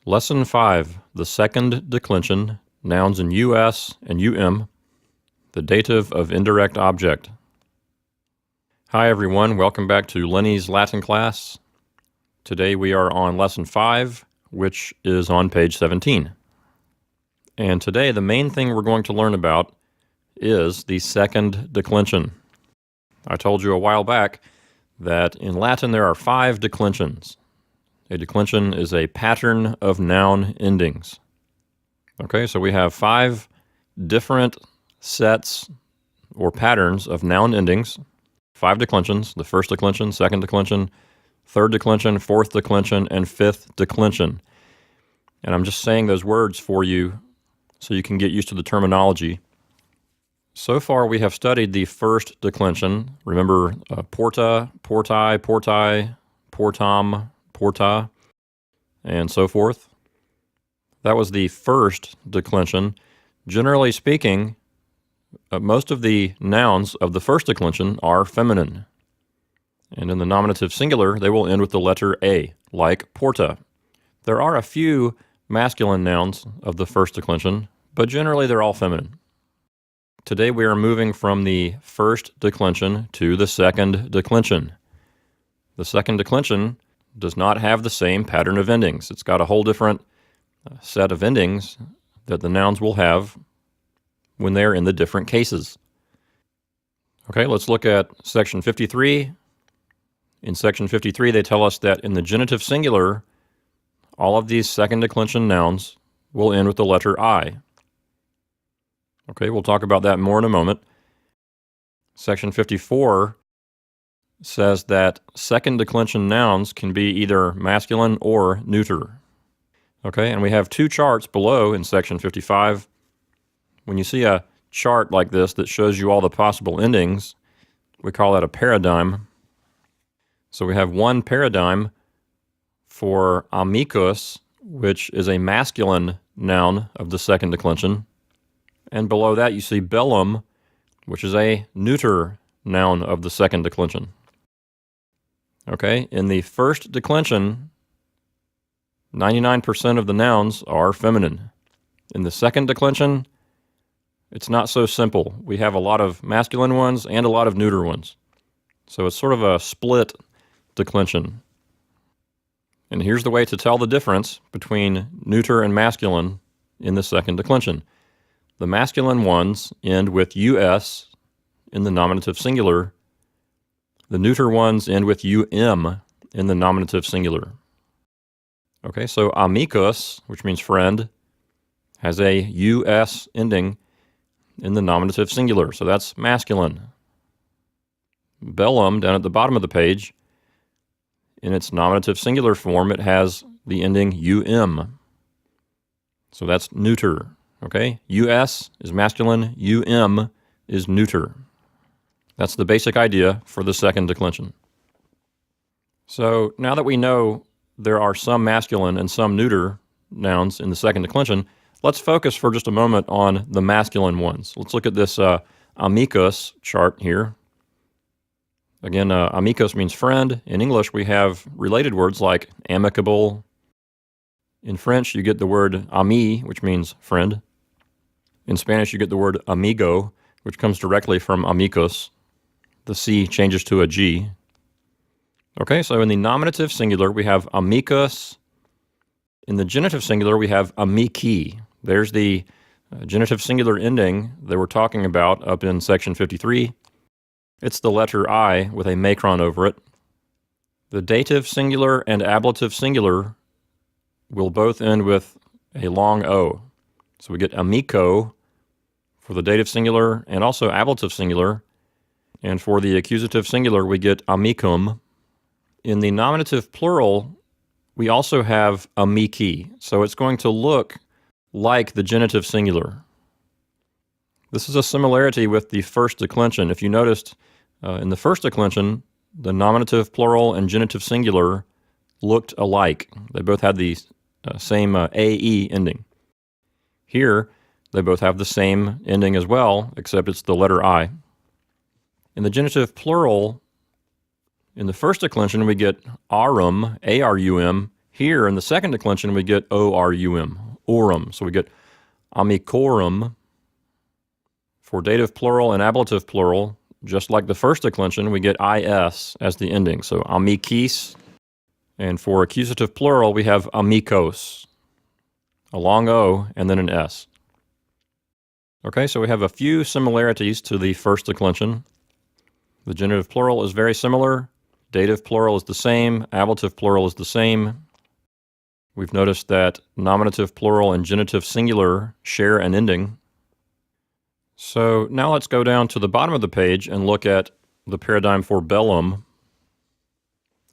Lesson 5, the second declension, nouns in US and UM, the dative of indirect object. Hi everyone, welcome back to Lenny's Latin class. Today we are on Lesson 5, which is on page 17. And today the main thing we're going to learn about is the second declension. I told you a while back that in Latin there are 5 declensions. A declension is a pattern of noun endings. Okay, so we have 5 different sets or patterns of noun endings. 5 declensions: the first declension, second declension, third declension, fourth declension, and fifth declension. And I'm just saying those words for you so you can get used to the terminology. So far we have studied the first declension. Remember porta, portai, portai, portam, porta, and so forth. That was the first declension. Generally speaking, most of the nouns of the first declension are feminine. And in the nominative singular, they will end with the letter A, like porta. There are a few masculine nouns of the first declension, but generally they're all feminine. Today we are moving from the first declension to the second declension. The second declension does not have the same pattern of endings. It's got a whole different set of endings that the nouns will have when they're in the different cases. Okay, let's look at section 53. In section 53, they tell us that in the genitive singular, all of these second declension nouns will end with the letter I. Okay, we'll talk about that more in a moment. Section 54 says that second declension nouns can be either masculine or neuter. Okay, and we have 2 charts below in section 55. When you see a chart like this that shows you all the possible endings, we call that a paradigm. So we have one paradigm for amicus, which is a masculine noun of the second declension. And below that you see bellum, which is a neuter noun of the second declension. Okay, in the first declension, 99% of the nouns are feminine. In the second declension, it's not so simple. We have a lot of masculine ones and a lot of neuter ones. So it's sort of a split declension. And here's the way to tell the difference between neuter and masculine in the second declension. The masculine ones end with US in the nominative singular. The neuter ones end with UM in the nominative singular. Okay, so amicus, which means friend, has a US ending in the nominative singular, so that's masculine. Bellum, down at the bottom of the page, in its nominative singular form, it has the ending UM. So that's neuter. Okay, US is masculine, UM is neuter. That's the basic idea for the second declension. So now that we know there are some masculine and some neuter nouns in the second declension, let's focus for just a moment on the masculine ones. Let's look at this amicus chart here. Again, amicus means friend. In English, we have related words like amicable. In French, you get the word ami, which means friend. In Spanish, you get the word amigo, which comes directly from amicus. The C changes to a G. Okay, so in the nominative singular, we have amicus. In the genitive singular, we have amici. There's the genitive singular ending that we're talking about up in section 53. It's the letter I with a macron over it. The dative singular and ablative singular will both end with a long O. So we get amico for the dative singular and also ablative singular. And for the accusative singular, we get amicum. In the nominative plural, we also have amici. So it's going to look like the genitive singular. This is a similarity with the first declension. If you noticed, in the first declension, the nominative plural and genitive singular looked alike. They both had the same AE ending. Here, they both have the same ending as well, except it's the letter I. In the genitive plural, in the first declension, we get arum, A-R-U-M. Here in the second declension, we get O-R-U-M, orum. So we get amicorum. For dative plural and ablative plural, just like the first declension, we get is as the ending. So amicis. And for accusative plural, we have amicos, a long O and then an S. Okay, so we have a few similarities to the first declension. The genitive plural is very similar. Dative plural is the same. Ablative plural is the same. We've noticed that nominative plural and genitive singular share an ending. So now let's go down to the bottom of the page and look at the paradigm for bellum.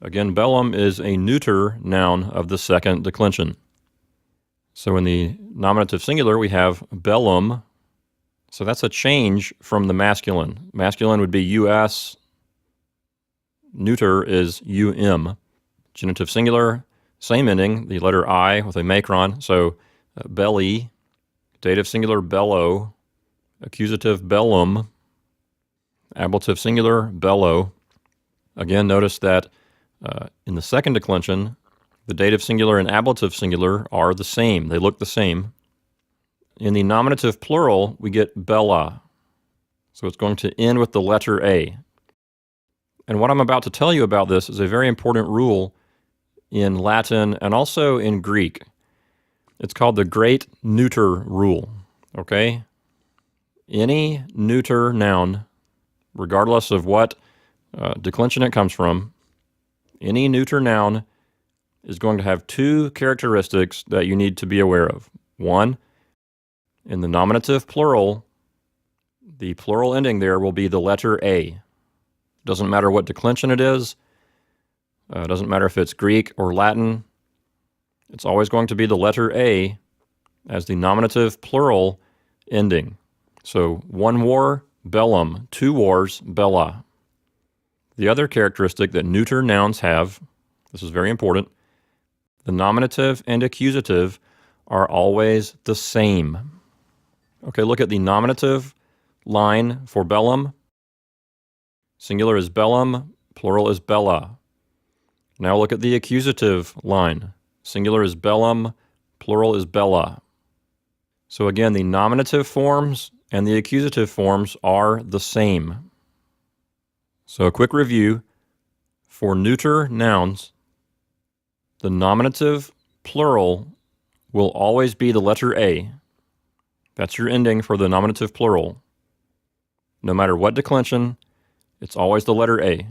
Again, bellum is a neuter noun of the second declension. So in the nominative singular, we have bellum. So that's a change from the masculine. Masculine would be us. Neuter is um. Genitive singular, same ending, the letter I with a macron. So belly, dative singular bellow, accusative bellum, ablative singular bellow. Again, notice that in the second declension, the dative singular and ablative singular are the same. They look the same. In the nominative plural, we get bella. So it's going to end with the letter A. And what I'm about to tell you about this is a very important rule in Latin and also in Greek. It's called the Great Neuter Rule. Okay? Any neuter noun, regardless of what declension it comes from, any neuter noun is going to have two characteristics that you need to be aware of. One, in the nominative plural, the plural ending there will be the letter A. Doesn't matter what declension it is. Doesn't matter if it's Greek or Latin. It's always going to be the letter A as the nominative plural ending. So one war, bellum. Two wars, bella. The other characteristic that neuter nouns have, this is very important, the nominative and accusative are always the same. Okay, look at the nominative line for bellum. Singular is bellum, plural is bella. Now look at the accusative line. Singular is bellum, plural is bella. So again, the nominative forms and the accusative forms are the same. So a quick review. For neuter nouns, the nominative plural will always be the letter A. That's your ending for the nominative plural. No matter what declension, it's always the letter A.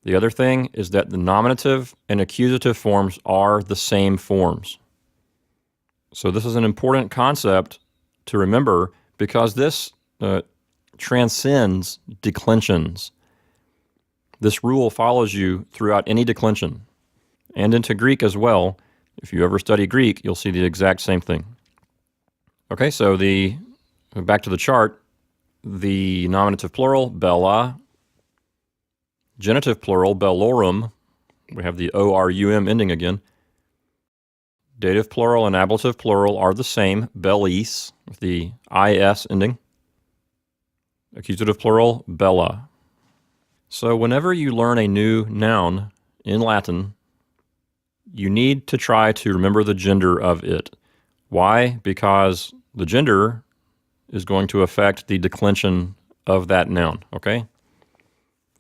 The other thing is that the nominative and accusative forms are the same forms. So this is an important concept to remember because this transcends declensions. This rule follows you throughout any declension and into Greek as well. If you ever study Greek, you'll see the exact same thing. Okay, so back to the chart, the nominative plural, bella, genitive plural, bellorum, we have the O-R-U-M ending again. Dative plural and ablative plural are the same, bellis, with the is ending. Accusative plural, bella. So whenever you learn a new noun in Latin, you need to try to remember the gender of it. Why? Because the gender is going to affect the declension of that noun, okay?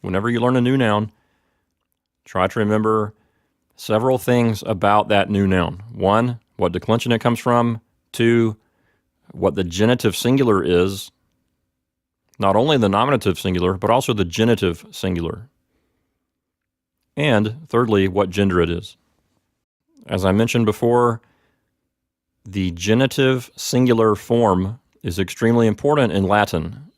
Whenever you learn a new noun, try to remember several things about that new noun. One, what declension it comes from. Two, what the genitive singular is. Not only the nominative singular, but also the genitive singular. And thirdly, what gender it is. As I mentioned before, the genitive singular form is extremely important in Latin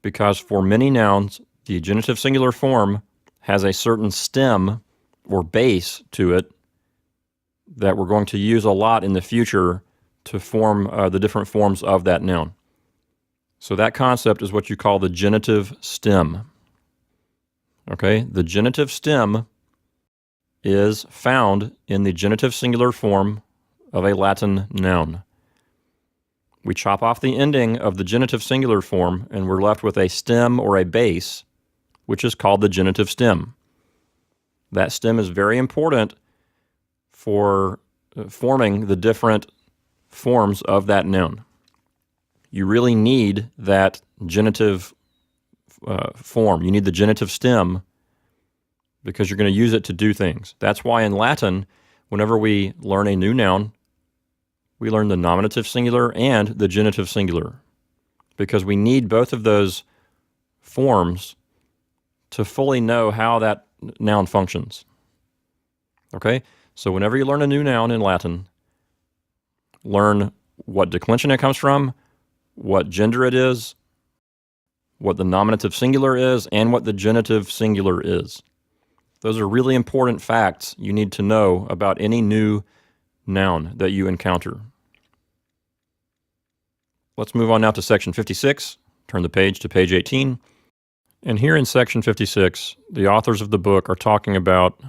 because for many nouns, the genitive singular form has a certain stem or base to it that we're going to use a lot in the future to form the different forms of that noun. So that concept is what you call the genitive stem. Okay, the genitive stem is found in the genitive singular form of a Latin noun. We chop off the ending of the genitive singular form and we're left with a stem or a base, which is called the genitive stem. That stem is very important for forming the different forms of that noun. You really need that genitive form. You need the genitive stem because you're going to use it to do things. That's why in Latin, whenever we learn a new noun, we learn the nominative singular and the genitive singular because we need both of those forms to fully know how that noun functions. Okay? So whenever you learn a new noun in Latin, learn what declension it comes from, what gender it is, what the nominative singular is, and what the genitive singular is. Those are really important facts you need to know about any new noun that you encounter. Let's move on now to section 56. Turn the page to page 18. And here in section 56, the authors of the book are talking about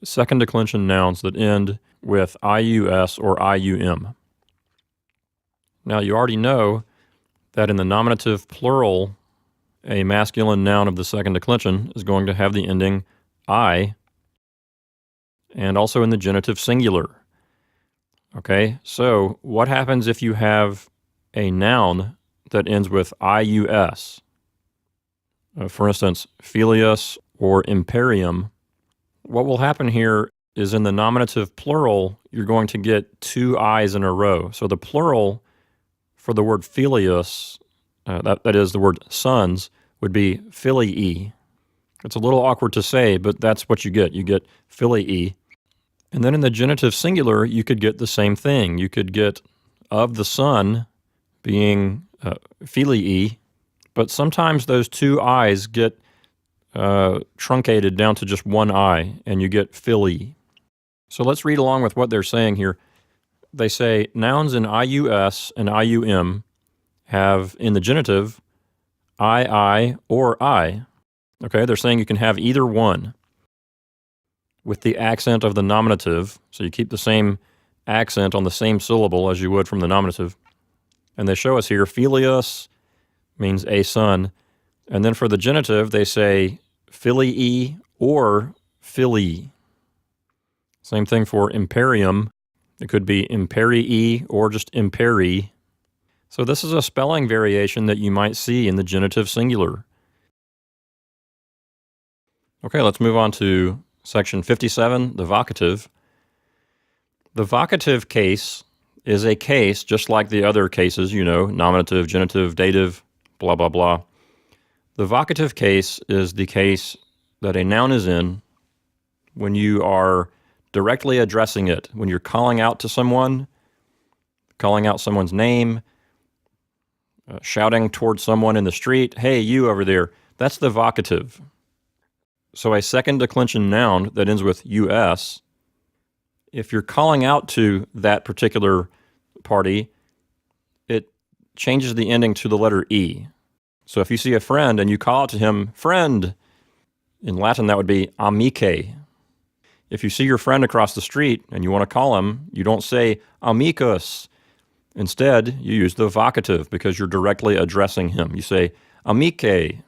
second declension nouns that end with ius or ium. Now, you already know that in the nominative plural, a masculine noun of the second declension is going to have the ending I, and also in the genitive singular. Okay, so what happens if you have a noun that ends with ius? For instance, filius or imperium. What will happen here is in the nominative plural, you're going to get two I's in a row. So the plural for the word filius, that is the word sons, would be filii. It's a little awkward to say, but that's what you get. You get filii. And then in the genitive singular, you could get the same thing. You could get of the son being filii, but sometimes those two I's get truncated down to just one I, and you get filii. So let's read along with what they're saying here. They say nouns in ius and ium have, in the genitive, I, or I. Okay, they're saying you can have either one with the accent of the nominative, so you keep the same accent on the same syllable as you would from the nominative. And they show us here, filius means a son, and then for the genitive, they say filii or filii. Same thing for imperium. It could be imperii or just imperi. So this is a spelling variation that you might see in the genitive singular. Okay, let's move on to section 57, the vocative. The vocative case is a case just like the other cases, you know, nominative, genitive, dative, blah, blah, blah. The vocative case is the case that a noun is in when you are directly addressing it, when you're calling out to someone, calling out someone's name, shouting towards someone in the street, hey, you over there. That's the vocative. So a second declension noun that ends with us, if you're calling out to that particular party, it changes the ending to the letter E. So if you see a friend and you call out to him, friend, in Latin that would be amicae. If you see your friend across the street and you want to call him, you don't say amicus. Instead, you use the vocative because you're directly addressing him. You say amicae.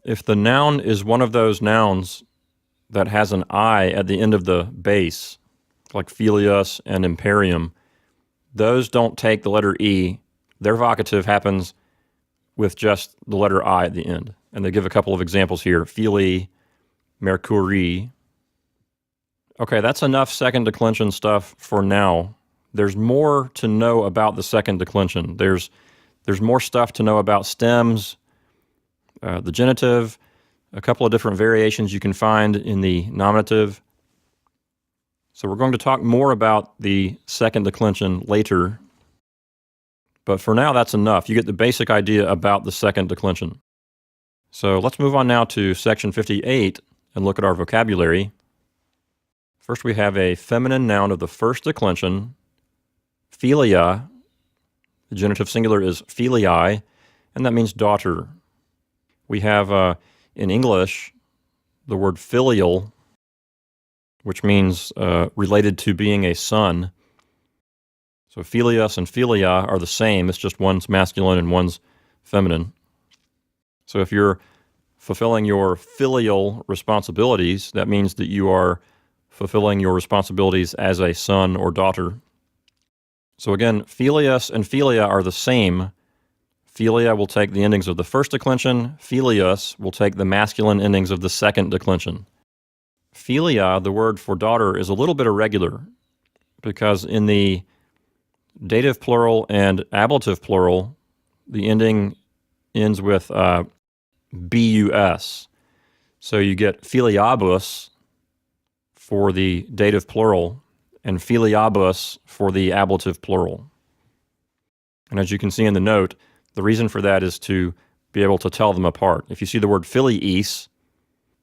If the noun is one of those nouns that has an I at the end of the base, like filius and imperium, those don't take the letter E. Their vocative happens with just the letter I at the end. And they give a couple of examples here. Filii, mercurii. Okay, that's enough second declension stuff for now. There's more to know about the second declension. There's more stuff to know about stems, the genitive, a couple of different variations you can find in the nominative. So we're going to talk more about the second declension later. But for now, that's enough. You get the basic idea about the second declension. So let's move on now to section 58 and look at our vocabulary. First, we have a feminine noun of the first declension, philia. The genitive singular is filii, and that means daughter. We have, in English, the word filial, which means related to being a son. So filius and filia are the same. It's just one's masculine and one's feminine. So if you're fulfilling your filial responsibilities, that means that you are fulfilling your responsibilities as a son or daughter. So again, filius and philia are the same. Philia will take the endings of the first declension. Filius will take the masculine endings of the second declension. Philia, the word for daughter, is a little bit irregular because in the dative plural and ablative plural, the ending ends with bus. So you get filiabus for the dative plural and filiabus for the ablative plural. And as you can see in the note, the reason for that is to be able to tell them apart. If you see the word filiis,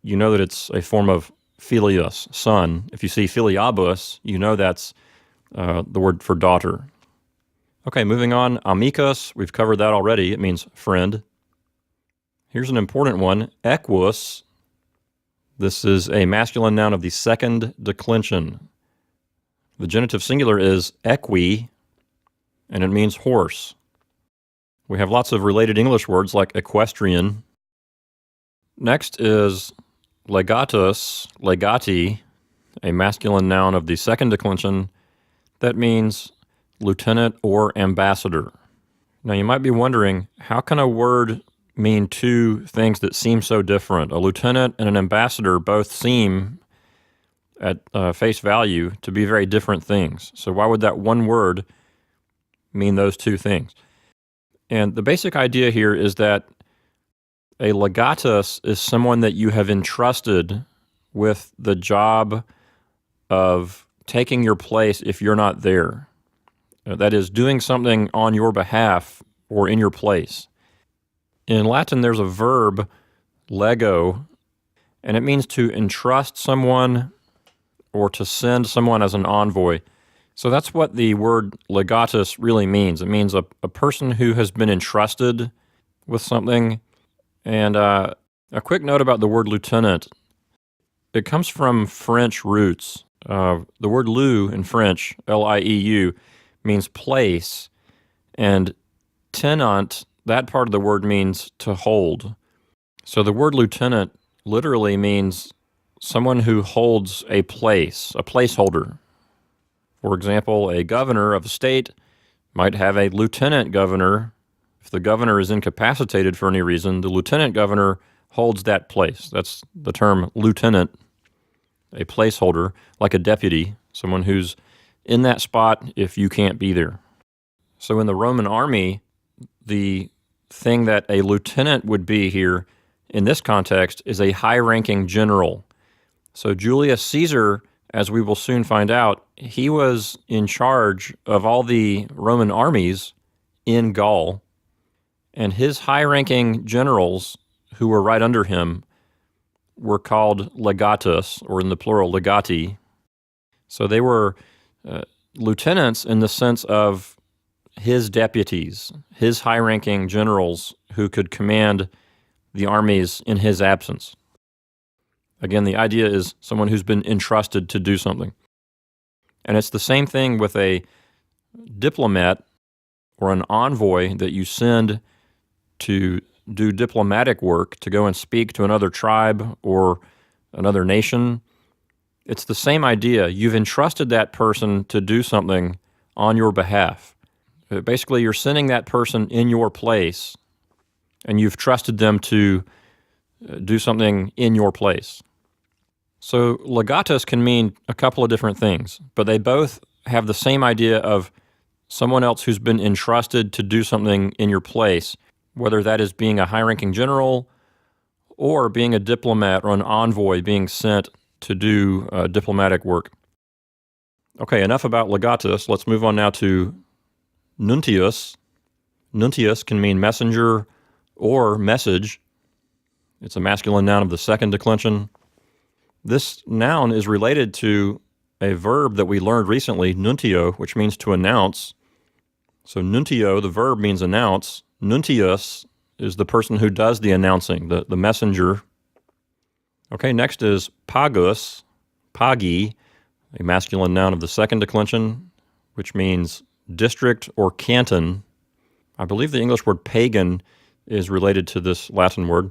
you know that it's a form of filius, son. If you see filiabus, you know that's the word for daughter. Okay, moving on. Amicus, we've covered that already. It means friend. Here's an important one. Equus. This is a masculine noun of the second declension. The genitive singular is equi, and it means horse. We have lots of related English words like equestrian. Next is legatus, legati, a masculine noun of the second declension. That means lieutenant or ambassador. Now you might be wondering, how can a word mean two things that seem so different? A lieutenant and an ambassador both seem at face value to be very different things. So why would that one word mean those two things? And the basic idea here is that a legatus is someone that you have entrusted with the job of taking your place if you're not there. That is, doing something on your behalf or in your place. In Latin, there's a verb, lego, and it means to entrust someone or to send someone as an envoy. So that's what the word legatus really means. It means a person who has been entrusted with something. And a quick note about the word lieutenant. It comes from French roots. The word lieu in French, L-I-E-U, means place. And tenant, that part of the word means to hold. So the word lieutenant literally means someone who holds a place, a placeholder. For example, a governor of a state might have a lieutenant governor. If the governor is incapacitated for any reason, the lieutenant governor holds that place. That's the term lieutenant, a placeholder, like a deputy, someone who's in that spot if you can't be there. So in the Roman army, the thing that a lieutenant would be here in this context is a high-ranking general. So Julius Caesar, as we will soon find out, he was in charge of all the Roman armies in Gaul, and his high-ranking generals who were right under him were called legatus, or in the plural, legati. So they were lieutenants in the sense of his deputies, his high-ranking generals who could command the armies in his absence. Again, the idea is someone who's been entrusted to do something. And it's the same thing with a diplomat or an envoy that you send to do diplomatic work, to go and speak to another tribe or another nation. It's the same idea. You've entrusted that person to do something on your behalf. Basically, you're sending that person in your place, and you've trusted them to do something in your place. So legatus can mean a couple of different things, but they both have the same idea of someone else who's been entrusted to do something in your place, whether that is being a high-ranking general or being a diplomat or an envoy being sent to do diplomatic work. Okay, enough about legatus. Let's move on now to nuntius. Nuntius can mean messenger or message. It's a masculine noun of the second declension. This noun is related to a verb that we learned recently, nuntio, which means to announce. So nuntio, the verb, means announce. Nuntius is the person who does the announcing, the messenger. Okay, next is pagus, pagi, a masculine noun of the second declension, which means district or canton. I believe the English word pagan is related to this Latin word.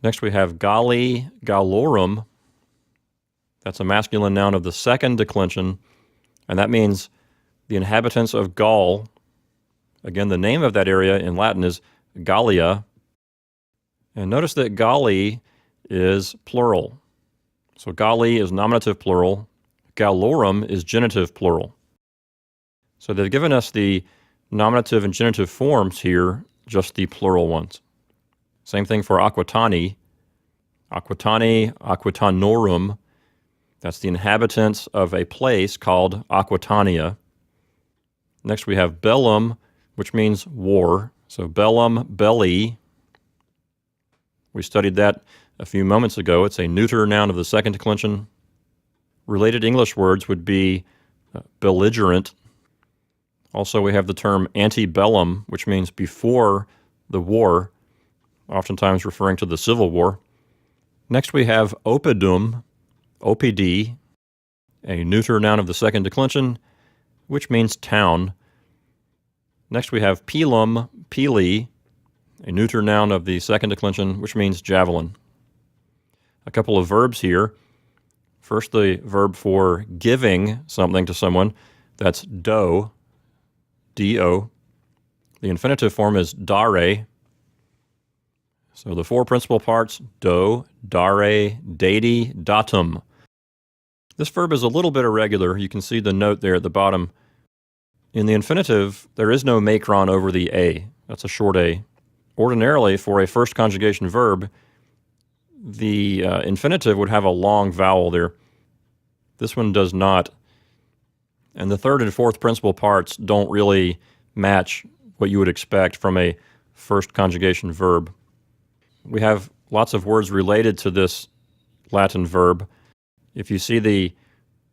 Next we have galli, gallorum. That's a masculine noun of the second declension, and that means the inhabitants of Gaul. Again, the name of that area in Latin is Gallia. And notice that Galli is plural. So Galli is nominative plural. Gallorum is genitive plural. So they've given us the nominative and genitive forms here, just the plural ones. Same thing for Aquitani. Aquitani, Aquitanorum. That's the inhabitants of a place called Aquitania. Next we have Bellum, which means war. So Bellum, belli. We studied that a few moments ago. It's a neuter noun of the second declension. Related English words would be belligerent. Also, we have the term antebellum, which means before the war, oftentimes referring to the Civil War. Next, we have oppidum, OPD, a neuter noun of the second declension, which means town. Next, we have pilum, pili, a neuter noun of the second declension, which means javelin. A couple of verbs here. First, the verb for giving something to someone, that's do, D-O. The infinitive form is dare. So the four principal parts, do, dare, dati, datum. This verb is a little bit irregular. You can see the note there at the bottom. In the infinitive, there is no macron over the A. That's a short A. Ordinarily, for a first conjugation verb, the infinitive would have a long vowel there. This one does not. And the third and fourth principal parts don't really match what you would expect from a first conjugation verb. We have lots of words related to this Latin verb. If you see the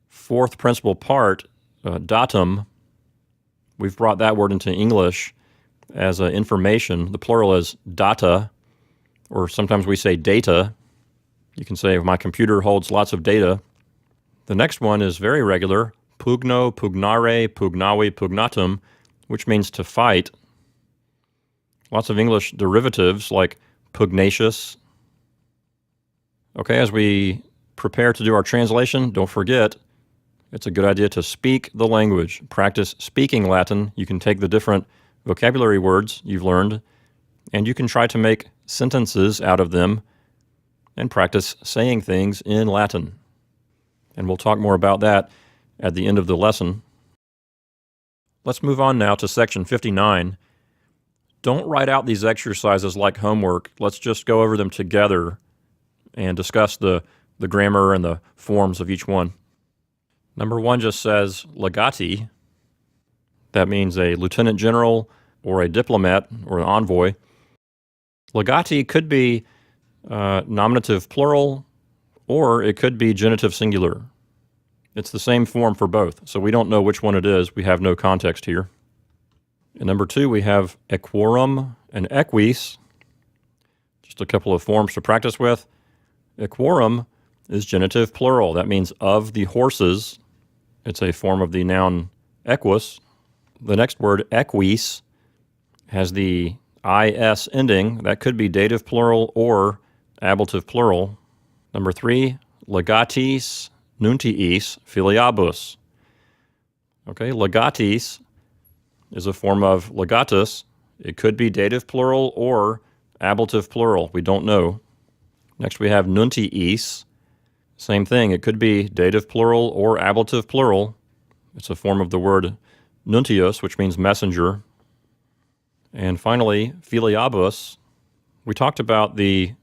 fourth principal part, datum, we've brought that word into English as information. The plural is data, or sometimes we say data. You can say, my computer holds lots of data. The next one is very regular, pugno, pugnare, pugnavi, pugnatum, which means to fight. Lots of English derivatives like pugnacious. Okay, as we prepare to do our translation, don't forget, it's a good idea to speak the language. Practice speaking Latin. You can take the different vocabulary words you've learned, and you can try to make sentences out of them and practice saying things in Latin. And we'll talk more about that at the end of the lesson. Let's move on now to section 59. Don't write out these exercises like homework. Let's just go over them together and discuss the grammar and the forms of each one. Number one just says legati. That means a lieutenant general or a diplomat or an envoy. Legati could be nominative plural, or it could be genitive singular. It's the same form for both, so we don't know which one it is. We have no context here. And number two, we have equorum and equus. Just a couple of forms to practice with. Equorum is genitive plural. That means of the horses. It's a form of the noun equus. The next word, equus, has the is ending. That could be dative plural or ablative plural. Number three, legatis nuntiis filiabus. Okay, legatis is a form of legatus. It could be dative plural or ablative plural. We don't know. Next we have nuntiis. Same thing. It could be dative plural or ablative plural. It's a form of the word nuntius, which means messenger. And finally, filiabus. We talked about the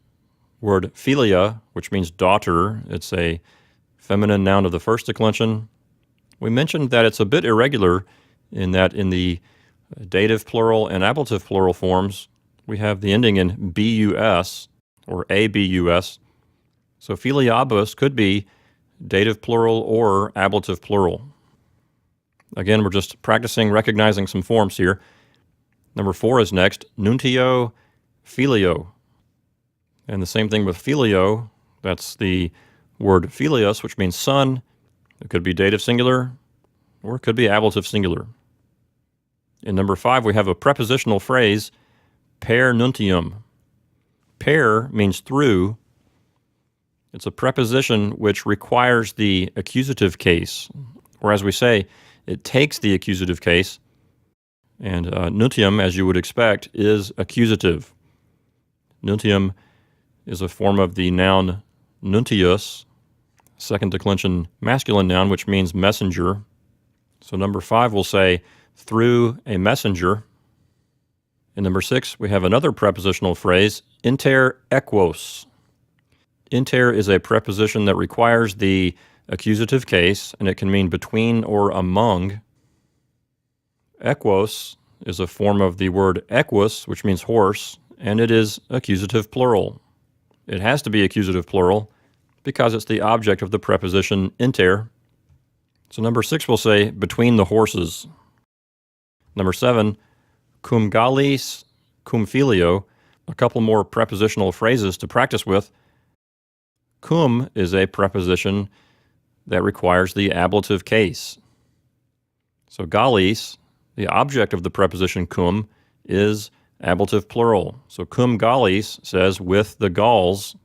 word philia, which means daughter. It's a feminine noun of the first declension. We mentioned that it's a bit irregular in that in the dative plural and ablative plural forms, we have the ending in bus or abus. So filiabus could be dative plural or ablative plural. Again, we're just practicing recognizing some forms here. Number four is next, nuntio filio. And the same thing with filio. That's the word filius, which means son. It could be dative singular, or it could be ablative singular. In number five, we have a prepositional phrase, per nuntium. Per means through. It's a preposition which requires the accusative case, or as we say, it takes the accusative case, and nuntium, as you would expect, is accusative. Nuntium is a form of the noun nuntius, second declension masculine noun, which means messenger. So number 5 will say, through a messenger. In number 6, we have another prepositional phrase, intere equus. Inter is a preposition that requires the accusative case, and it can mean between or among. Equus is a form of the word equus, which means horse, and it is accusative plural. It has to be accusative plural because it's the object of the preposition inter. So number 6 will say, between the horses. Number 7, cum gallis, cum filio. A couple more prepositional phrases to practice with. Cum is a preposition that requires the ablative case. So gallis, the object of the preposition cum, is ablative plural. So cum gallis says with the Gauls.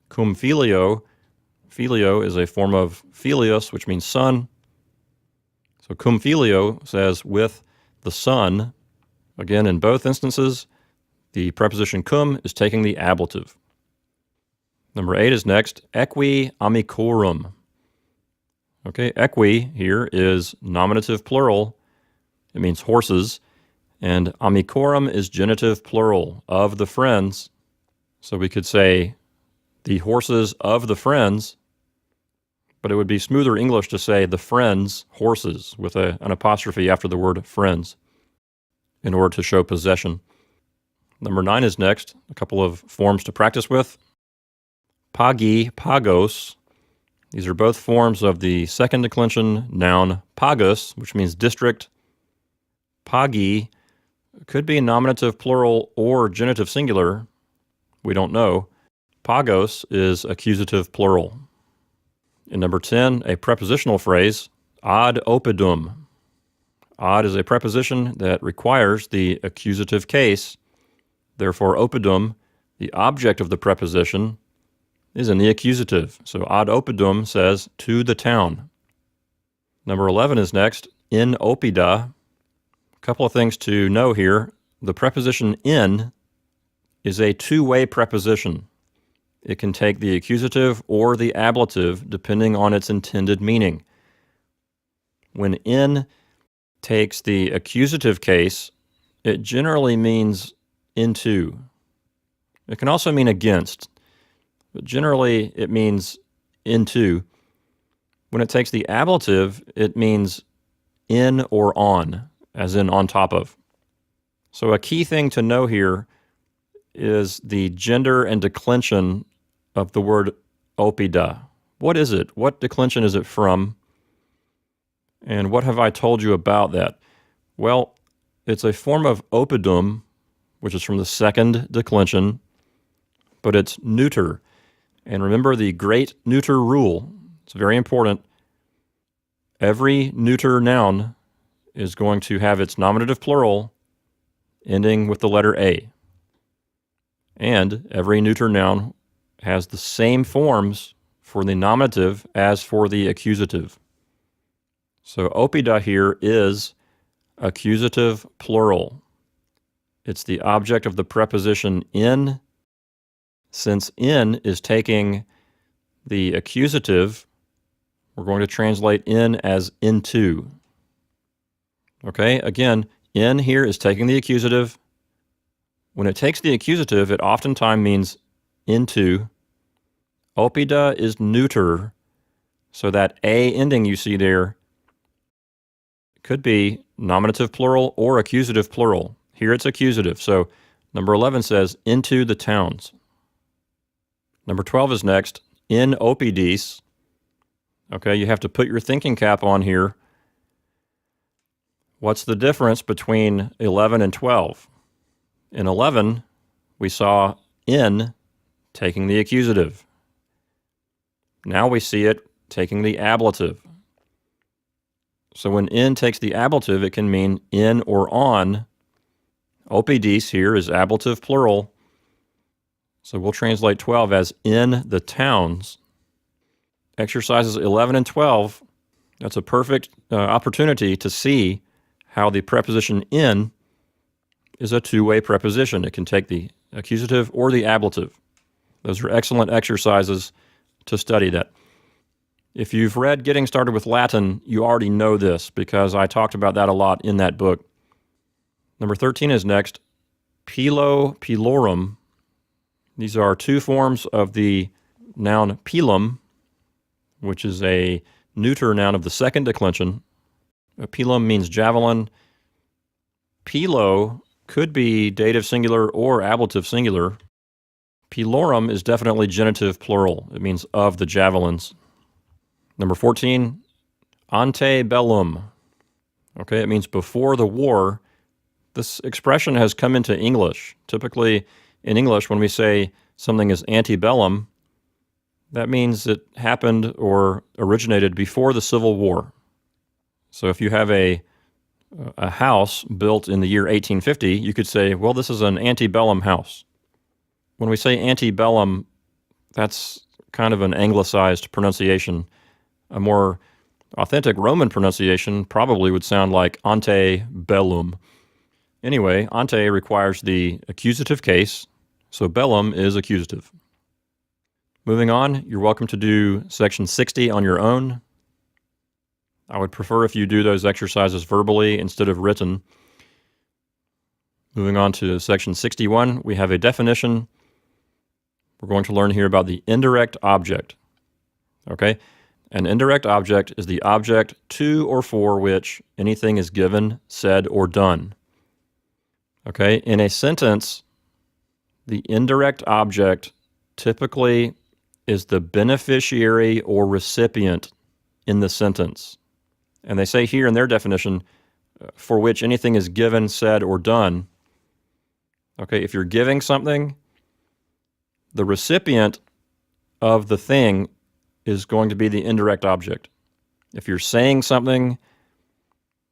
Cum filio, filio is a form of filius, which means son. So cum filio says with the son. Again, in both instances, the preposition cum is taking the ablative. Number 8 is next, equi amicorum. Okay, equi here is nominative plural. It means horses. And amicorum is genitive plural, of the friends. So we could say the horses of the friends, but it would be smoother English to say the friends' horses with an apostrophe after the word friends in order to show possession. Number 9 is next, a couple of forms to practice with. Pagi, pagos. These are both forms of the second declension noun pagos, which means district. Pagi could be nominative plural or genitive singular. We don't know. Pagos is accusative plural. In number 10, a prepositional phrase, ad oppidum. Ad is a preposition that requires the accusative case. Therefore, oppidum, the object of the preposition, is in the accusative. So ad oppidum says to the town. Number 11 is next, in oppida. A couple of things to know here. The preposition in is a two-way preposition. It can take the accusative or the ablative depending on its intended meaning. When in takes the accusative case, it generally means into. It can also mean against, but generally it means into. When it takes the ablative, it means in or on, as in on top of. So a key thing to know here is the gender and declension of the word oppida. What is it? What declension is it from? And what have I told you about that? Well, it's a form of oppidum, which is from the second declension, but it's neuter. And remember the great neuter rule. It's very important. Every neuter noun is going to have its nominative plural ending with the letter A. And every neuter noun has the same forms for the nominative as for the accusative. So oppida here is accusative plural. It's the object of the preposition in. Since in is taking the accusative, we're going to translate in as into. Okay, again, in here is taking the accusative. When it takes the accusative, it oftentimes means into. Oppida is neuter, so that A ending you see there could be nominative plural or accusative plural. Here it's accusative, so number 11 says, into the towns. Number 12 is next, in oppidis. Okay, you have to put your thinking cap on here. What's the difference between 11 and 12? In 11, we saw in taking the accusative. Now we see it taking the ablative. So when in takes the ablative, it can mean in or on. Oppidis here is ablative plural. So we'll translate 12 as in the towns. Exercises 11 and 12, that's a perfect opportunity to see how the preposition in is a two-way preposition. It can take the accusative or the ablative. Those are excellent exercises to study that. If you've read Getting Started with Latin, you already know this because I talked about that a lot in that book. Number 13 is next. Pilo, pilorum. These are two forms of the noun pilum, which is a neuter noun of the second declension. Pilum means javelin. Pilo could be dative singular or ablative singular. Pilorum is definitely genitive plural. It means of the javelins. Number 14, ante bellum. Okay, it means before the war. This expression has come into English. Typically, in English, when we say something is antebellum, that means it happened or originated before the Civil War. So if you have a house built in the year 1850, you could say, well, this is an antebellum house. When we say antebellum, that's kind of an anglicized pronunciation. A more authentic Roman pronunciation probably would sound like ante bellum. Anyway, ante requires the accusative case, so bellum is accusative. Moving on, you're welcome to do section 60 on your own. I would prefer if you do those exercises verbally instead of written. Moving on to section 61, we have a definition. We're going to learn here about the indirect object. Okay? An indirect object is the object to or for which anything is given, said, or done. Okay? In a sentence, the indirect object typically is the beneficiary or recipient in the sentence. And they say here in their definition, for which anything is given, said, or done. Okay, if you're giving something, the recipient of the thing is going to be the indirect object. If you're saying something,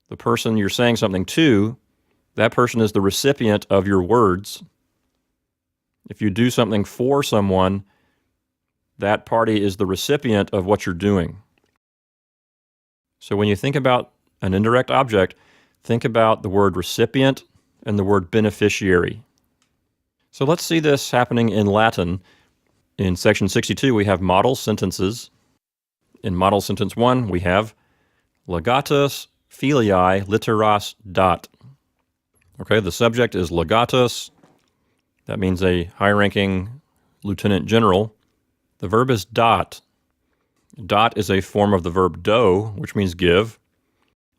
the person you're saying something to, that person is the recipient of your words. If you do something for someone, that party is the recipient of what you're doing. So when you think about an indirect object, think about the word recipient and the word beneficiary. So let's see this happening in Latin. In section 62, we have model sentences. In model sentence 1, we have legatus filii literas dat. Okay, the subject is legatus. That means a high-ranking lieutenant general. The verb is dat. Dot is a form of the verb do, which means give.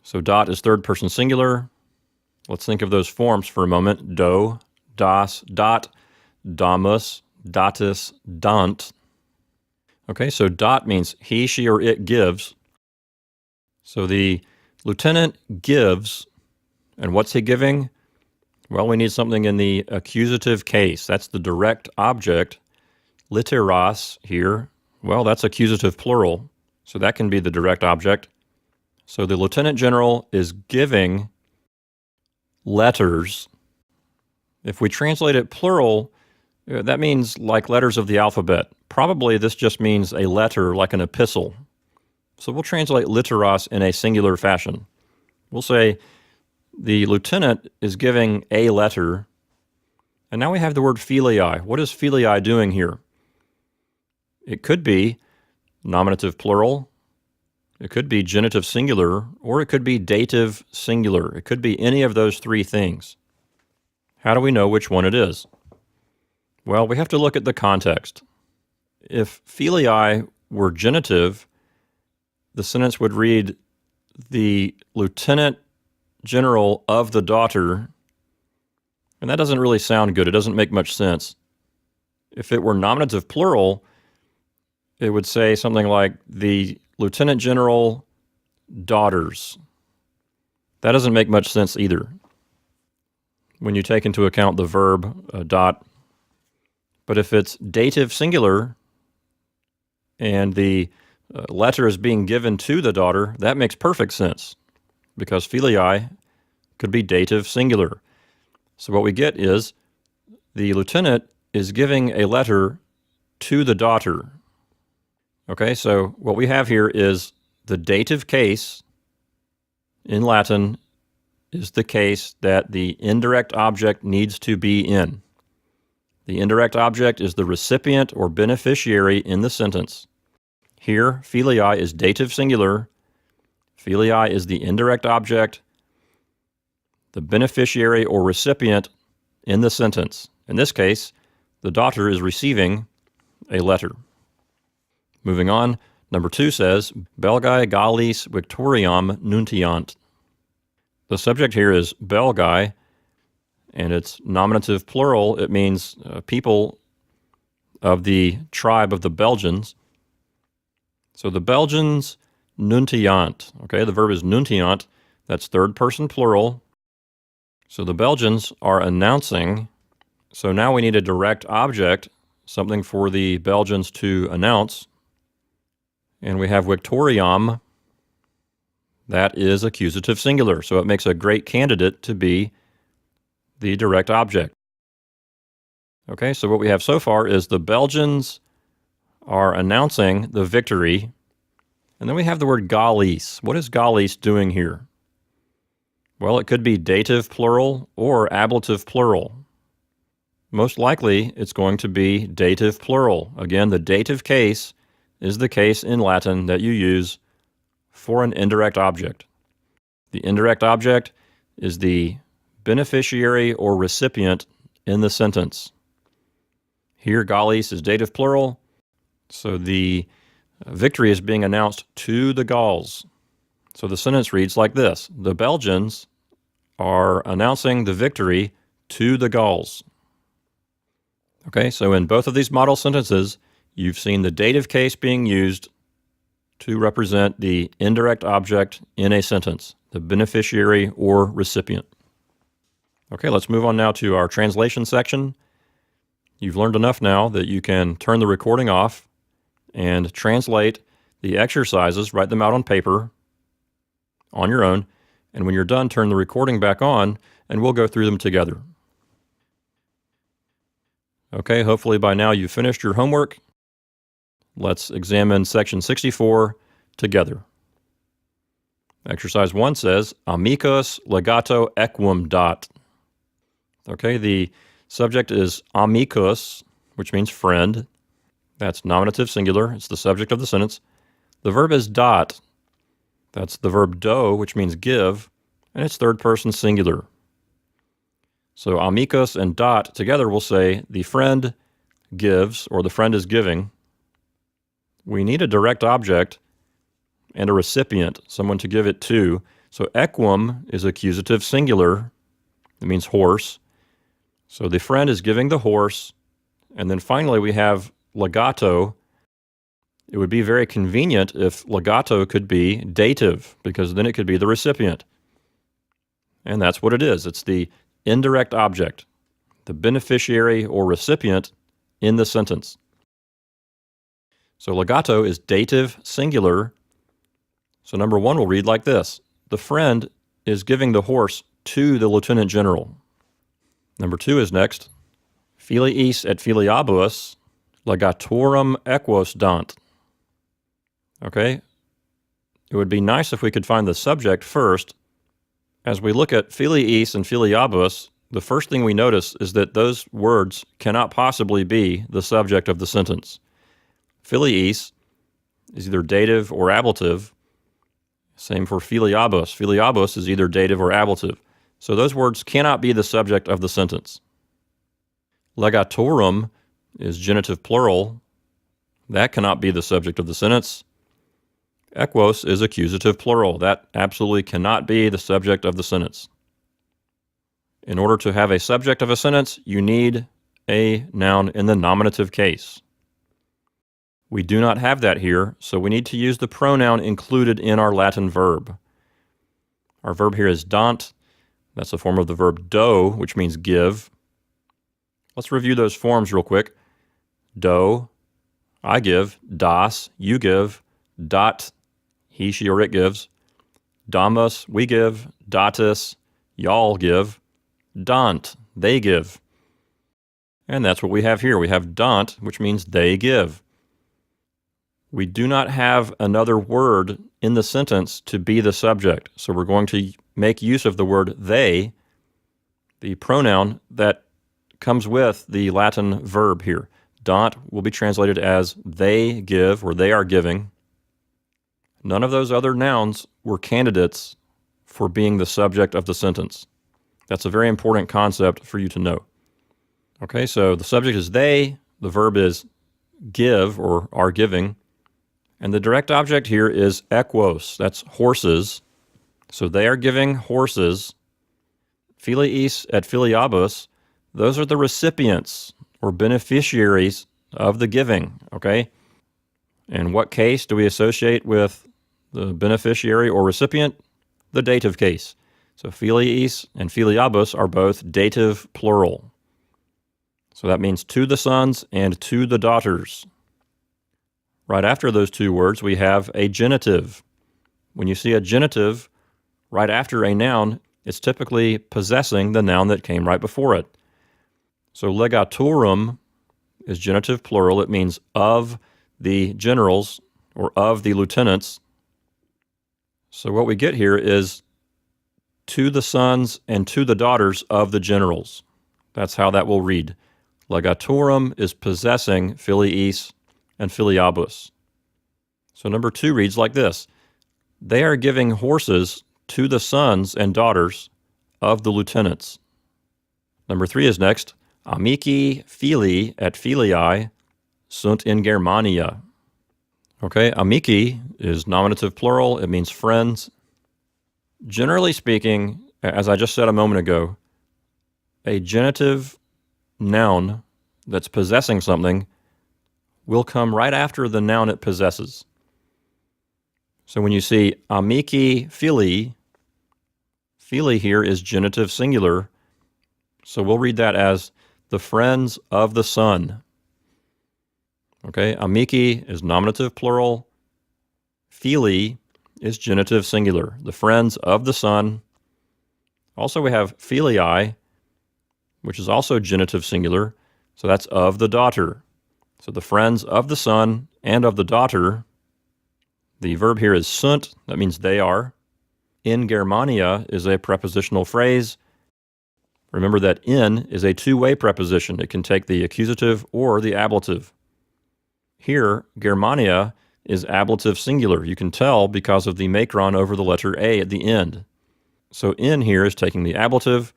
So dot is third person singular. Let's think of those forms for a moment. Do, das, dot, damus, datus, dant. Okay, so dot means he, she, or it gives. So the lieutenant gives, and what's he giving? Well, we need something in the accusative case. That's the direct object. Literas here, well, that's accusative plural, so that can be the direct object. So the lieutenant general is giving letters. If we translate it plural, that means like letters of the alphabet. Probably this just means a letter like an epistle. So we'll translate literas in a singular fashion. We'll say the lieutenant is giving a letter, and now we have the word filii. What is filii doing here? It could be nominative plural, it could be genitive singular, or it could be dative singular. It could be any of those three things. How do we know which one it is? Well, we have to look at the context. If filii were genitive, the sentence would read, the lieutenant general of the daughter, and that doesn't really sound good. It doesn't make much sense. If it were nominative plural, it would say something like the lieutenant general daughters. That doesn't make much sense either when you take into account the verb dot. But if it's dative singular and the letter is being given to the daughter, that makes perfect sense because filii could be dative singular. So what we get is the lieutenant is giving a letter to the daughter. Okay, so what we have here is the dative case in Latin is the case that the indirect object needs to be in. The indirect object is the recipient or beneficiary in the sentence. Here, filii is dative singular. Filii is the indirect object, the beneficiary or recipient in the sentence. In this case, the daughter is receiving a letter. Moving on, number 2 says, Belgae Gallis Victoriam nuntiant. The subject here is Belgae, and it's nominative plural. It means people of the tribe of the Belgians. So the Belgians nuntiant. Okay, the verb is nuntiant. That's third person plural. So the Belgians are announcing. So now we need a direct object, something for the Belgians to announce. And we have Victoriam. That is accusative singular. So it makes a great candidate to be the direct object. Okay, so what we have so far is the Belgians are announcing the victory. And then we have the word Gallis. What is Gallis doing here? Well, it could be dative plural or ablative plural. Most likely, it's going to be dative plural. Again, the dative case is the case in Latin that you use for an indirect object. The indirect object is the beneficiary or recipient in the sentence. Here, Gallis is dative plural, so the victory is being announced to the Gauls. So the sentence reads like this: the Belgians are announcing the victory to the Gauls. Okay, so in both of these model sentences, you've seen the dative case being used to represent the indirect object in a sentence, the beneficiary or recipient. Okay, let's move on now to our translation section. You've learned enough now that you can turn the recording off and translate the exercises, write them out on paper on your own, and when you're done, turn the recording back on, and we'll go through them together. Okay, hopefully by now you've finished your homework. Let's examine section 64 together. Exercise 1 says, Amicus legato equum dat. Okay, the subject is amicus, which means friend. That's nominative singular. It's the subject of the sentence. The verb is dat. That's the verb do, which means give, and it's third person singular. So amicus and dat together will say the friend gives, or the friend is giving. We need a direct object and a recipient, someone to give it to. So equum is accusative singular. It means horse. So the friend is giving the horse. And then finally we have legato. It would be very convenient if legato could be dative, because then it could be the recipient. And that's what it is. It's the indirect object, the beneficiary or recipient in the sentence. So legato is dative singular. So number 1 will read like this: the friend is giving the horse to the lieutenant general. Number 2 is next. Filiis et filiabus legatorum equus dant. Okay, it would be nice if we could find the subject first. As we look at filiis and filiabus, the first thing we notice is that those words cannot possibly be the subject of the sentence. Filiis is either dative or ablative. Same for filiabus. Filiabus is either dative or ablative. So those words cannot be the subject of the sentence. Legatorum is genitive plural. That cannot be the subject of the sentence. Equus is accusative plural. That absolutely cannot be the subject of the sentence. In order to have a subject of a sentence, you need a noun in the nominative case. We do not have that here, so we need to use the pronoun included in our Latin verb. Our verb here is dant. That's the form of the verb do, which means give. Let's review those forms real quick. Do, I give. Das, you give. Dat, he, she, or it gives. Damus, we give. Datis, y'all give. Dant, they give. And that's what we have here. We have dant, which means they give. We do not have another word in the sentence to be the subject, so we're going to make use of the word they, the pronoun that comes with the Latin verb here. Dant will be translated as they give, or they are giving. None of those other nouns were candidates for being the subject of the sentence. That's a very important concept for you to know. Okay, so the subject is they, the verb is give, or are giving, and the direct object here is equus, that's horses. So they are giving horses. Filiis et filiabus, those are the recipients or beneficiaries of the giving, okay? And what case do we associate with the beneficiary or recipient? The dative case. So filiis and filiabus are both dative plural. So that means to the sons and to the daughters. Right after those two words, we have a genitive. When you see a genitive right after a noun, it's typically possessing the noun that came right before it. So legatorum is genitive plural. It means of the generals or of the lieutenants. So what we get here is to the sons and to the daughters of the generals. That's how that will read. Legatorum is possessing filiis and filiabus. So number 2 reads like this. They are giving horses to the sons and daughters of the lieutenants. Number 3 is next. Amici filii et filii sunt in Germania. Okay, amici is nominative plural. It means friends. Generally speaking, as I just said a moment ago, a genitive noun that's possessing something will come right after the noun it possesses. So when you see amici filii, filii here is genitive singular, so we'll read that as the friends of the son. Okay, amici is nominative plural, filii is genitive singular, the friends of the son. Also we have filii, which is also genitive singular, so that's of the daughter. So the friends of the son and of the daughter. The verb here is sunt, that means they are. In Germania is a prepositional phrase. Remember that in is a two-way preposition. It can take the accusative or the ablative. Here, Germania is ablative singular. You can tell because of the macron over the letter A at the end. So in here is taking the ablative.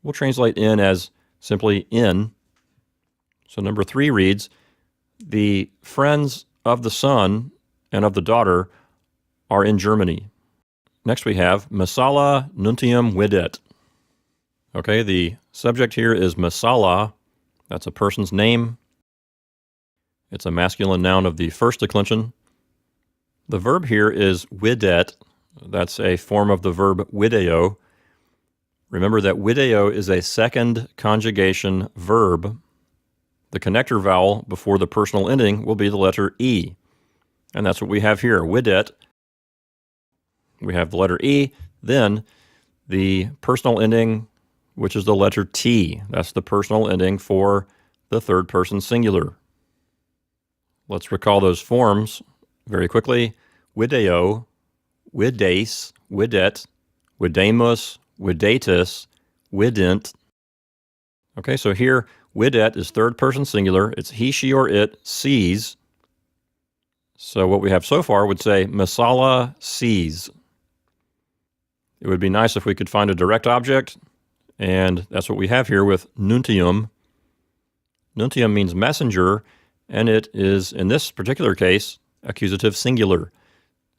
We'll translate in as simply in. So number 3 reads, the friends of the son and of the daughter are in Germany. Next we have Messala nuntium videt. Okay, the subject here is Messala. That's a person's name. It's a masculine noun of the first declension. The verb here is videt. That's a form of the verb video. Remember that video is a second conjugation verb. The connector vowel before the personal ending will be the letter E. And that's what we have here, videt. We have the letter E, then the personal ending, which is the letter T. That's the personal ending for the third person singular. Let's recall those forms very quickly. Video, vides, videt, videmus, videtus, vident. Okay, so here, videt is third person singular. It's he, she, or it sees. So what we have so far would say, Messala sees. It would be nice if we could find a direct object, and that's what we have here with nuntium. Nuntium means messenger, and it is, in this particular case, accusative singular.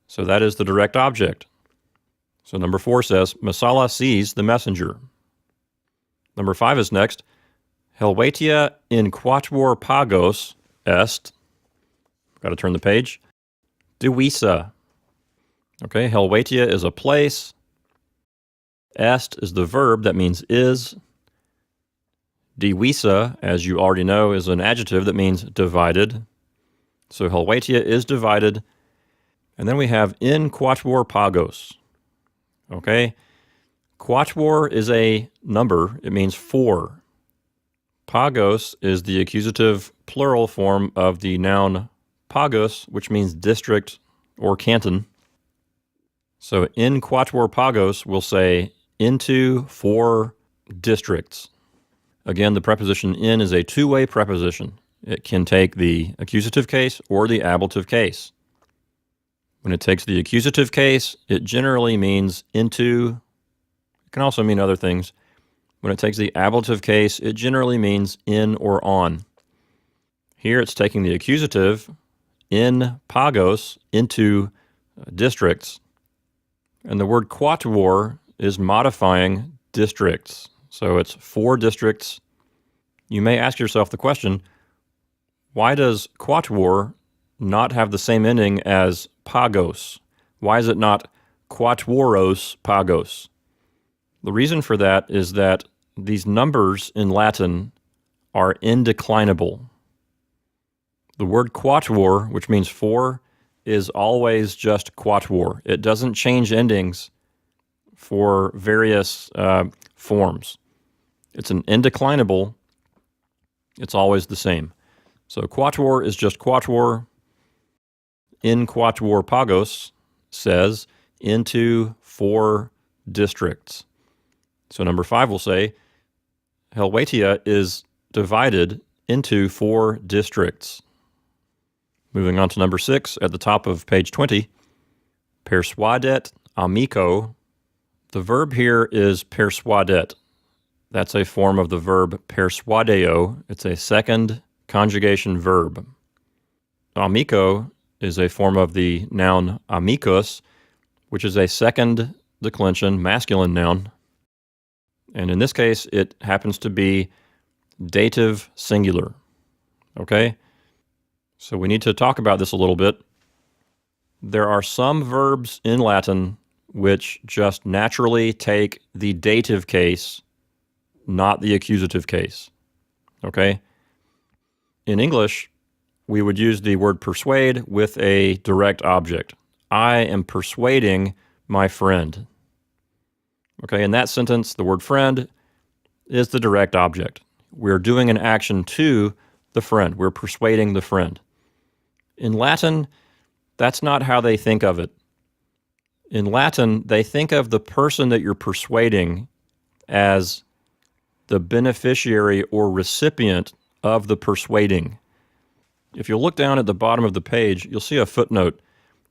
So that is the direct object. So number 4 says, Messala sees the messenger. Number 5 is next. Helvetia in quatuor pagos est. Got to turn the page. Divisa. Okay, Helvetia is a place. Est is the verb, that means is. Divisa, as you already know, is an adjective that means divided. So Helvetia is divided. And then we have in quatuor pagos. Okay, quatuor is a number. It means 4. Pagos is the accusative plural form of the noun pagos, which means district or canton. So in quatuor pagos, we'll say into 4 districts. Again, the preposition in is a two-way preposition. It can take the accusative case or the ablative case. When it takes the accusative case, it generally means into. It can also mean other things. When it takes the ablative case, it generally means in or on. Here it's taking the accusative in pagos into districts. And the word quatuor is modifying districts. So it's 4 districts. You may ask yourself the question, why does quatuor not have the same ending as pagos? Why is it not quatuoros pagos? The reason for that is that these numbers in Latin are indeclinable. The word quatuor, which means 4, is always just quatuor. It doesn't change endings for various forms. It's an indeclinable. It's always the same. So quatuor is just quatuor. In quatuor pagos says into 4 districts. So number 5 will say Helvetia is divided into 4 districts. Moving on to number 6 at the top of page 20, persuadet amico. The verb here is persuadet. That's a form of the verb persuadeo. It's a second conjugation verb. Amico is a form of the noun amicus, which is a second declension masculine noun. And in this case, it happens to be dative singular. Okay? So we need to talk about this a little bit. There are some verbs in Latin which just naturally take the dative case, not the accusative case. Okay? In English, we would use the word persuade with a direct object. I am persuading my friend. Okay, in that sentence, the word friend is the direct object. We're doing an action to the friend. We're persuading the friend. In Latin, that's not how they think of it. In Latin, they think of the person that you're persuading as the beneficiary or recipient of the persuading. If you look down at the bottom of the page, you'll see a footnote.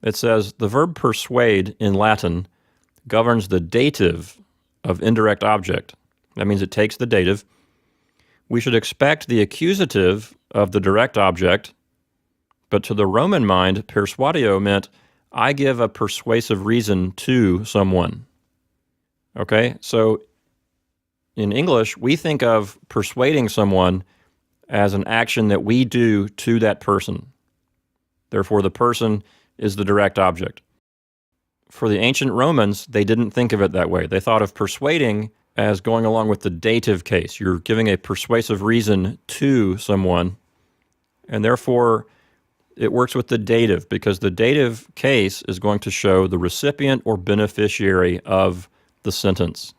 It says the verb persuade in Latin governs the dative of indirect object. That means it takes the dative. We should expect the accusative of the direct object, but to the Roman mind, persuadio meant I give a persuasive reason to someone. Okay, so in English, we think of persuading someone as an action that we do to that person. Therefore, the person is the direct object. For the ancient Romans, they didn't think of it that way. They thought of persuading as going along with the dative case. You're giving a persuasive reason to someone, and therefore it works with the dative because the dative case is going to show the recipient or beneficiary of the sentence.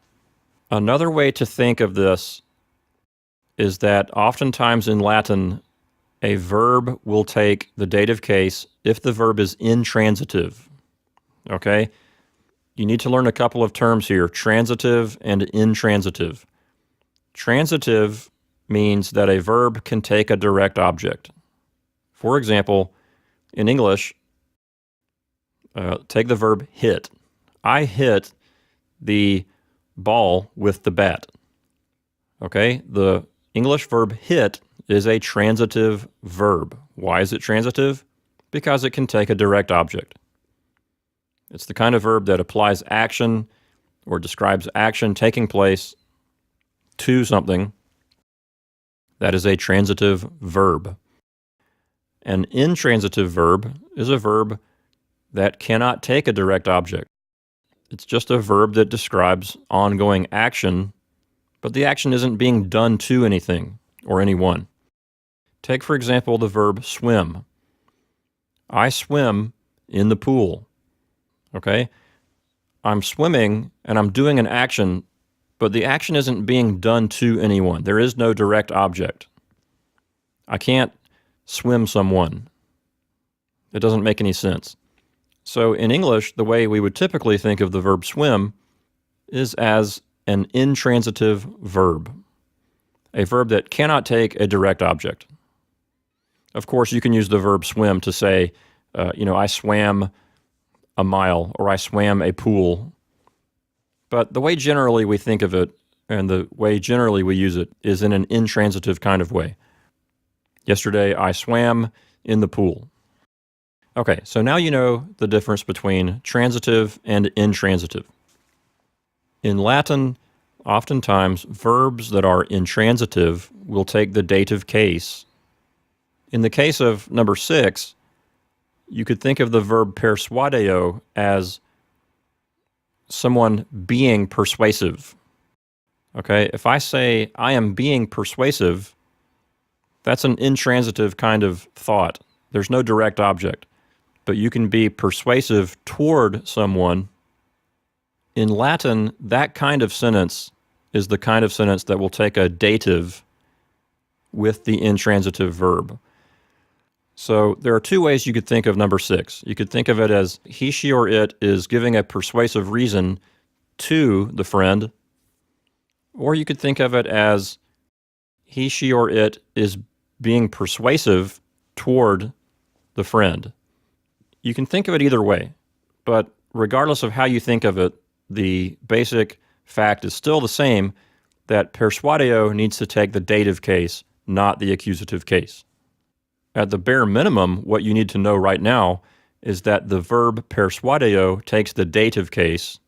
Another way to think of this is that oftentimes in Latin, a verb will take the dative case if the verb is intransitive. Okay? You need to learn a couple of terms here, transitive and intransitive. Transitive means that a verb can take a direct object. For example, in English, take the verb hit. I hit the ball with the bat. Okay? The English verb hit is a transitive verb. Why is it transitive? Because it can take a direct object. It's the kind of verb that applies action or describes action taking place to something. That is a transitive verb. An intransitive verb is a verb that cannot take a direct object. It's just a verb that describes ongoing action, but the action isn't being done to anything or anyone. Take, for example, the verb swim. I swim in the pool. Okay? I'm swimming and I'm doing an action but the action isn't being done to anyone. There is no direct object. I can't swim someone. It doesn't make any sense. So in English, the way we would typically think of the verb swim is as an intransitive verb, a verb that cannot take a direct object. Of course, you can use the verb swim to say, I swam a mile or I swam a pool. But the way generally we think of it and the way generally we use it is in an intransitive kind of way. Yesterday, I swam in the pool. Okay, so now you know the difference between transitive and intransitive. In Latin, oftentimes verbs that are intransitive will take the dative case. In the case of number 6, you could think of the verb persuadeo as someone being persuasive. Okay, if I say I am being persuasive, that's an intransitive kind of thought. There's no direct object, but you can be persuasive toward someone. In Latin, that kind of sentence is the kind of sentence that will take a dative with the intransitive verb. So there are two ways you could think of number 6. You could think of it as he, she, or it is giving a persuasive reason to the friend, or you could think of it as he, she, or it is being persuasive toward the friend. You can think of it either way, but regardless of how you think of it, the basic fact is still the same, that persuadeo needs to take the dative case, not the accusative case. At the bare minimum, what you need to know right now is that the verb persuadeo takes the dative case.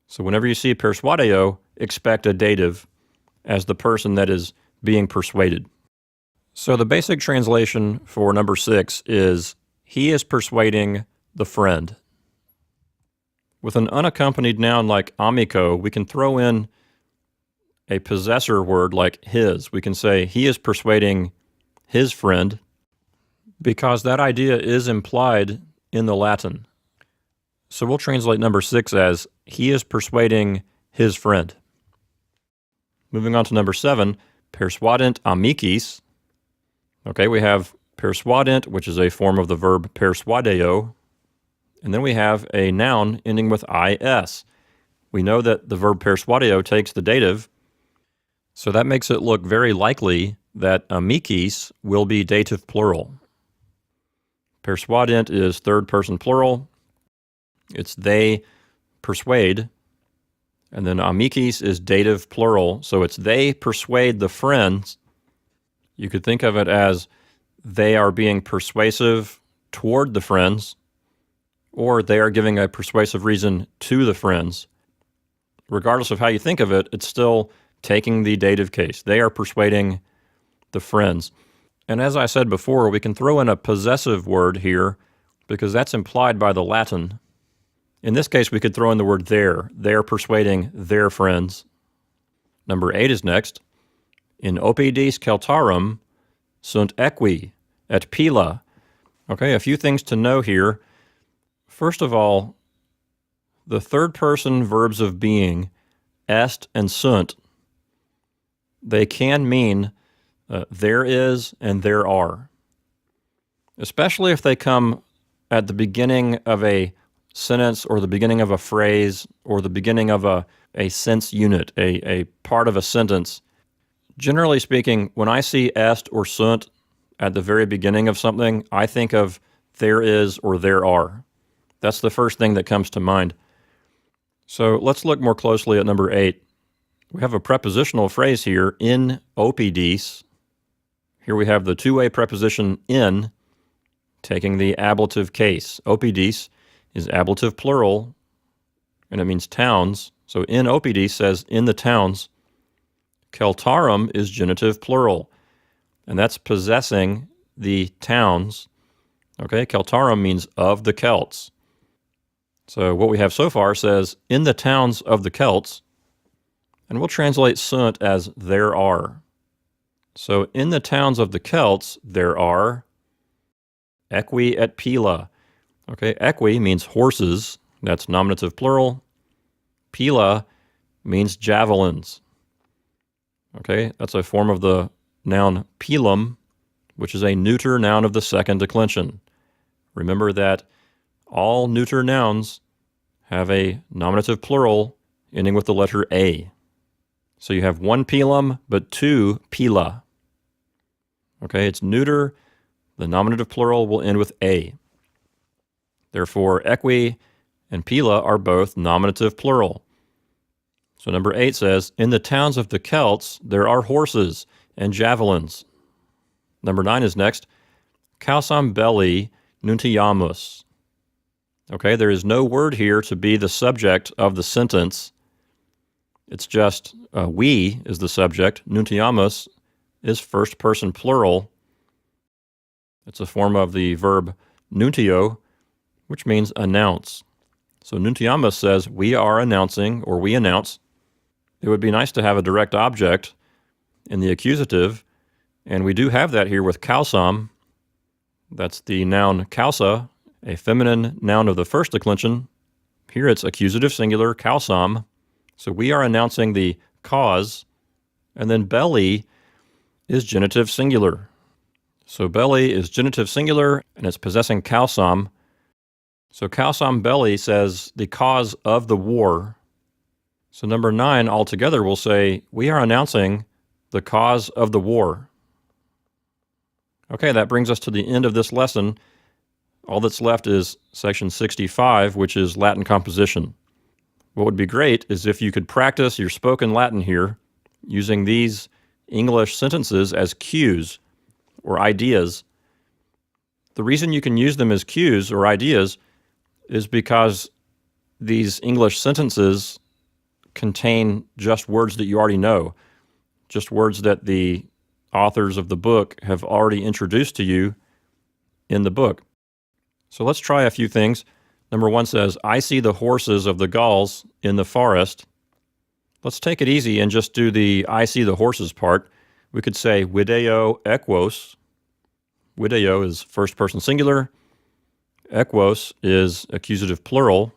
So whenever you see persuadeo, expect a dative as the person that is being persuaded. So the basic translation for number 6 is, he is persuading the friend. With an unaccompanied noun like amico, we can throw in a possessor word like his. We can say, he is persuading his friend, because that idea is implied in the Latin. So we'll translate number 6 as, he is persuading his friend. Moving on to number 7, persuadent amicis. Okay, we have persuadent, which is a form of the verb persuadeo, and then we have a noun ending with is. We know that the verb persuadeo takes the dative, so that makes it look very likely that amicis will be dative plural. Persuadent is third person plural. It's they persuade. And then amicis is dative plural, so it's they persuade the friends. You could think of it as they are being persuasive toward the friends, or they are giving a persuasive reason to the friends. Regardless of how you think of it, it's still taking the dative case. They are persuading the friends. And as I said before, we can throw in a possessive word here because that's implied by the Latin. In this case, we could throw in the word their. They are persuading their friends. Number 8 is next. In opidis celtarum sunt equi et pila. Okay, a few things to know here. First of all, the third person verbs of being, est and sunt, they can mean there is and there are. Especially if they come at the beginning of a sentence or the beginning of a phrase or the beginning of a sense unit, a part of a sentence. Generally speaking, when I see est or sunt at the very beginning of something, I think of there is or there are. That's the first thing that comes to mind. So let's look more closely at number 8. We have a prepositional phrase here, in opidis. Here we have the two-way preposition in, taking the ablative case. Opidis is ablative plural, and it means towns. So in opidis says in the towns. Celtarum is genitive plural, and that's possessing the towns. Okay, Celtarum means of the Celts. So what we have so far says in the towns of the Celts, and we'll translate sunt as there are. So in the towns of the Celts, there are equi et pila. Okay, equi means horses. That's nominative plural. Pila means javelins. Okay, that's a form of the noun pilum, which is a neuter noun of the second declension. Remember that all neuter nouns have a nominative plural ending with the letter A. So you have one pilum, but two pila. Okay, it's neuter. The nominative plural will end with A. Therefore, equi and pila are both nominative plural. So number 8 says, in the towns of the Celts, there are horses and javelins. Number 9 is next. Causam belli nuntiamus. Okay, there is no word here to be the subject of the sentence. It's just we is the subject. Nuntiamus is first person plural. It's a form of the verb nuntio, which means announce. So nuntiamus says we are announcing, or we announce. It would be nice to have a direct object in the accusative, and we do have that here with causam. That's the noun causa, a feminine noun of the first declension. Here it's accusative singular, causam. So we are announcing the cause, and then belli is genitive singular. So belli is genitive singular, and it's possessing causam. So causam belli says the cause of the war. So number 9 altogether will say, we are announcing the cause of the war. Okay, that brings us to the end of this lesson. All that's left is section 65, which is Latin composition. What would be great is if you could practice your spoken Latin here using these English sentences as cues or ideas. The reason you can use them as cues or ideas is because these English sentences contain just words that you already know, just words that the authors of the book have already introduced to you in the book. So let's try a few things. Number 1 says, I see the horses of the Gauls in the forest. Let's take it easy and just do the I see the horses part. We could say video equus. Video is first person singular. Equus is accusative plural.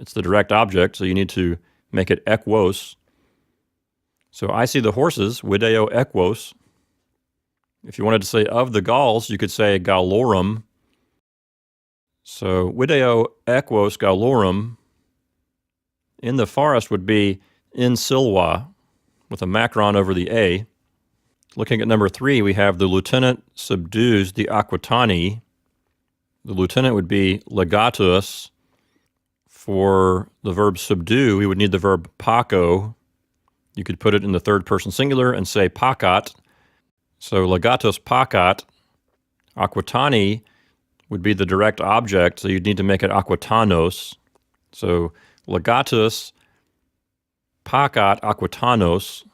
It's the direct object, so you need to make it equus. So I see the horses, video equus. If you wanted to say of the Gauls, you could say Gallorum. So video equus Gallorum in the forest would be in Silva with a macron over the A. Looking at number 3, we have the lieutenant subdues the Aquitani. The lieutenant would be legatus. For the verb subdue, we would need the verb paco. You could put it in the third person singular and say pacat. So legatus pacat. Aquitani would be the direct object, so you'd need to make it aquitanos. So legatus pacat aquitanos.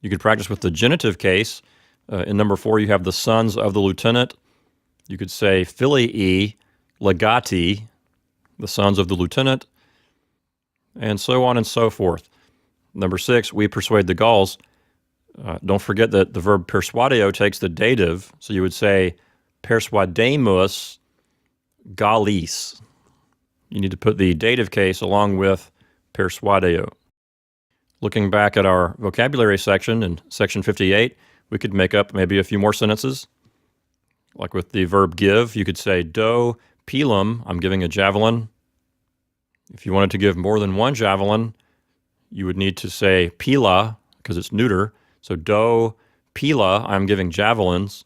You could practice with the genitive case. In number 4, you have the sons of the lieutenant. You could say filii legati, the sons of the lieutenant, and so on and so forth. Number 6, we persuade the Gauls. Don't forget that the verb persuadeo takes the dative, so you would say persuademus Gallis. You need to put the dative case along with persuadeo. Looking back at our vocabulary section in section 58, we could make up maybe a few more sentences. Like with the verb give, you could say do pilum, I'm giving a javelin. If you wanted to give more than one javelin, you would need to say pila, because it's neuter. So do pila, I'm giving javelins.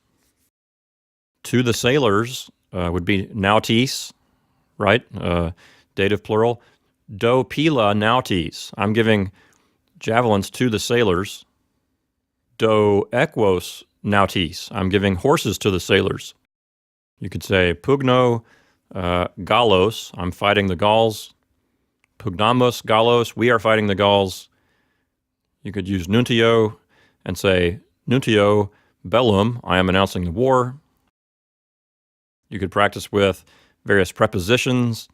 To the sailors would be nautis, right? Dative plural. Do pila nautis, I'm giving javelins to the sailors. Do equus nautis, I'm giving horses to the sailors. You could say pugno Gallos, I'm fighting the Gauls. Pugnamus Gallos, we are fighting the Gauls. You could use nuntio and say nuntio Bellum, I am announcing the war. You could practice with various prepositions.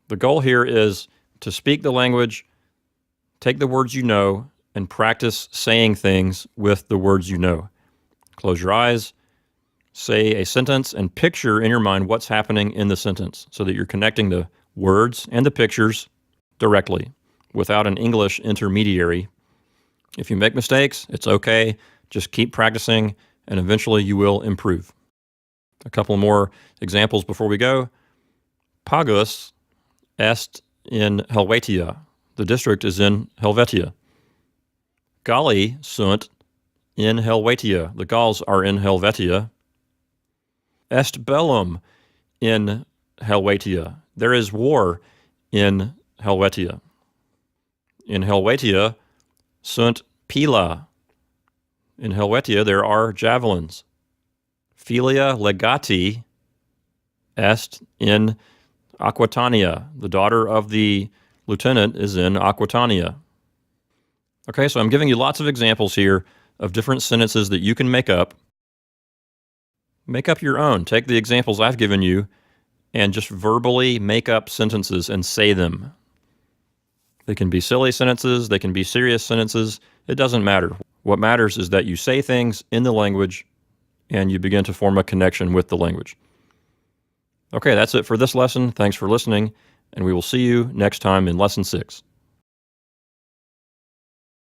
The goal here is to speak the language, take the words you know, and practice saying things with the words you know. Close your eyes, say a sentence, and picture in your mind what's happening in the sentence so that you're connecting the words and the pictures directly. without an English intermediary. If you make mistakes, it's okay. Just keep practicing, and eventually you will improve. A couple more examples before we go. Pagus est in Helvetia. The district is in Helvetia. Galli sunt in Helvetia. The Gauls are in Helvetia. Est bellum in Helvetia. There is war in Helvetia. In Helvetia sunt pila. In Helvetia there are javelins. Filia legati est in Aquitania. The daughter of the lieutenant is in Aquitania. Okay, so I'm giving you lots of examples here of different sentences that you can make up. Make up your own. Take the examples I've given you and just verbally make up sentences and say them. They can be silly sentences, they can be serious sentences. It doesn't matter. What matters is that you say things in the language and you begin to form a connection with the language. Okay, that's it for this lesson. Thanks for listening, and we will see you next time in Lesson 6.